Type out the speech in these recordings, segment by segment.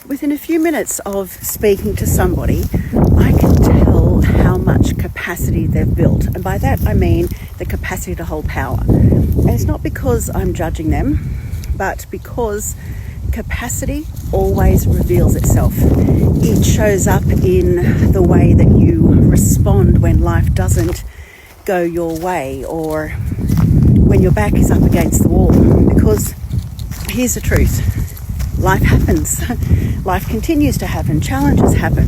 within a few minutes of speaking to somebody, I can tell how much capacity they've built. And by that, I mean the capacity to hold power. And it's not because I'm judging them, but because capacity always reveals itself. It shows up in the way that you respond when life doesn't go your way, or when your back is up against the wall. Because here's the truth. Life happens. Life continues to happen. Challenges happen.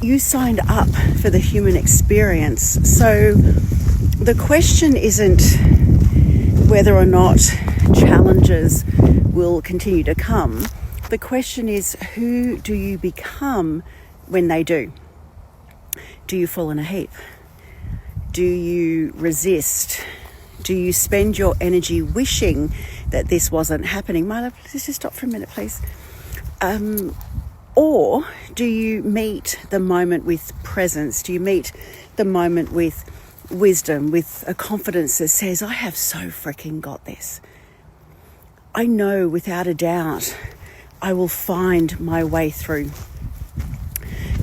You signed up for the human experience. So the question isn't whether or not challenges will continue to come. The question is, who do you become when they do? Do you fall in a heap? Do you resist? Do you spend your energy wishing that this wasn't happening? Milo, please just stop for a minute, please. Or do you meet the moment with presence? Do you meet the moment with wisdom, with a confidence that says, I have so freaking got this. I know without a doubt I will find my way through.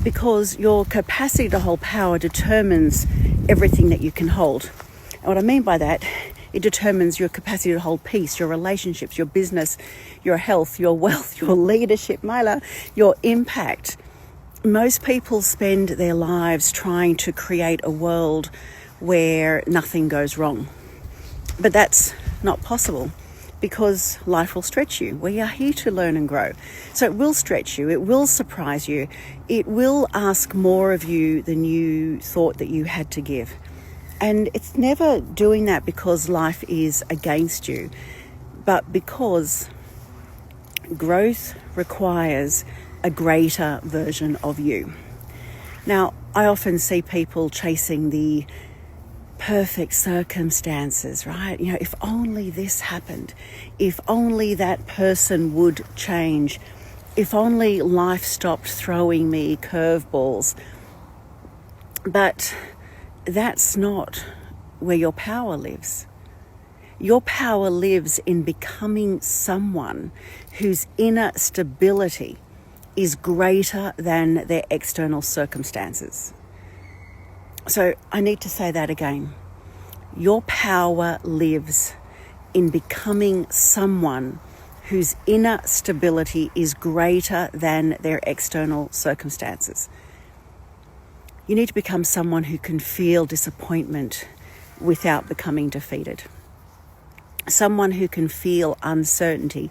Because your capacity to hold power determines everything that you can hold. And what I mean by that, it determines your capacity to hold peace, your relationships, your business, your health, your wealth, your leadership, Myla, your impact. Most people spend their lives trying to create a world where nothing goes wrong. But that's not possible, because life will stretch you. We are here to learn and grow. So it will stretch you. It will surprise you. It will ask more of you than you thought that you had to give. And it's never doing that because life is against you, but because growth requires a greater version of you. Now, I often see people chasing the perfect circumstances, right? You know, if only this happened, if only that person would change, if only life stopped throwing me curveballs. But that's not where your power lives. Your power lives in becoming someone whose inner stability is greater than their external circumstances. So I need to say that again. Your power lives in becoming someone whose inner stability is greater than their external circumstances. You need to become someone who can feel disappointment without becoming defeated. Someone who can feel uncertainty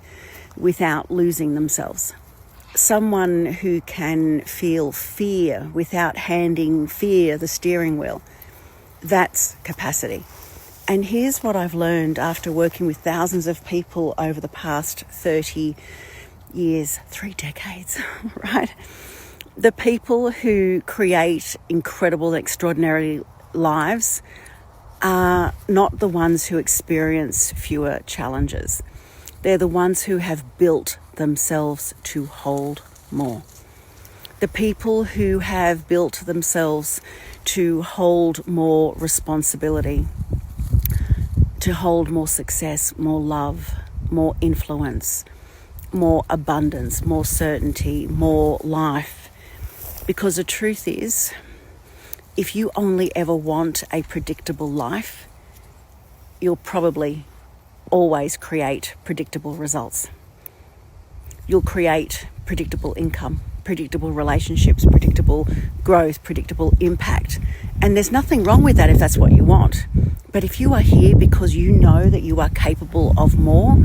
without losing themselves. Someone who can feel fear without handing fear the steering wheel. That's capacity. And here's what I've learned after working with thousands of people over the past 30 years, 3 decades, right? The people who create incredible, extraordinary lives are not the ones who experience fewer challenges. They're the ones who have built themselves to hold more. The people who have built themselves to hold more responsibility, to hold more success, more love, more influence, more abundance, more certainty, more life. Because the truth is, if you only ever want a predictable life, you'll probably always create predictable results. You'll create predictable income, predictable relationships, predictable growth, predictable impact. And there's nothing wrong with that if that's what you want. But if you are here because you know that you are capable of more,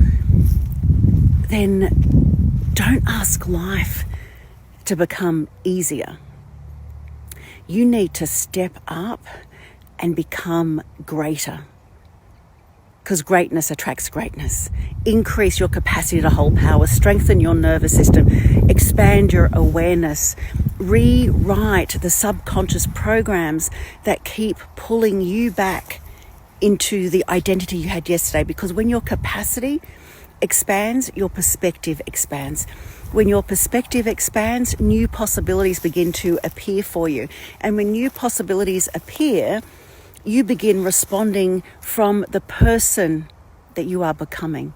then don't ask life to become easier. You need to step up and become greater. Because greatness attracts greatness. Increase your capacity to hold power, strengthen your nervous system, expand your awareness, rewrite the subconscious programs that keep pulling you back into the identity you had yesterday. Because when your capacity expands, your perspective expands. When your perspective expands, new possibilities begin to appear for you. And when new possibilities appear, you begin responding from the person that you are becoming.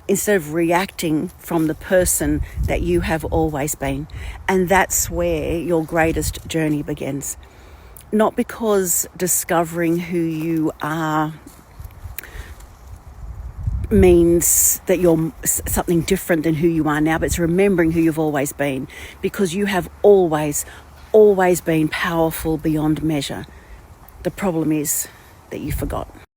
instead of reacting from the person that you have always been. And that's where your greatest journey begins. Not because discovering who you are means that you're something different than who you are now, but it's remembering who you've always been, because you have always been powerful beyond measure. The problem is that you forgot.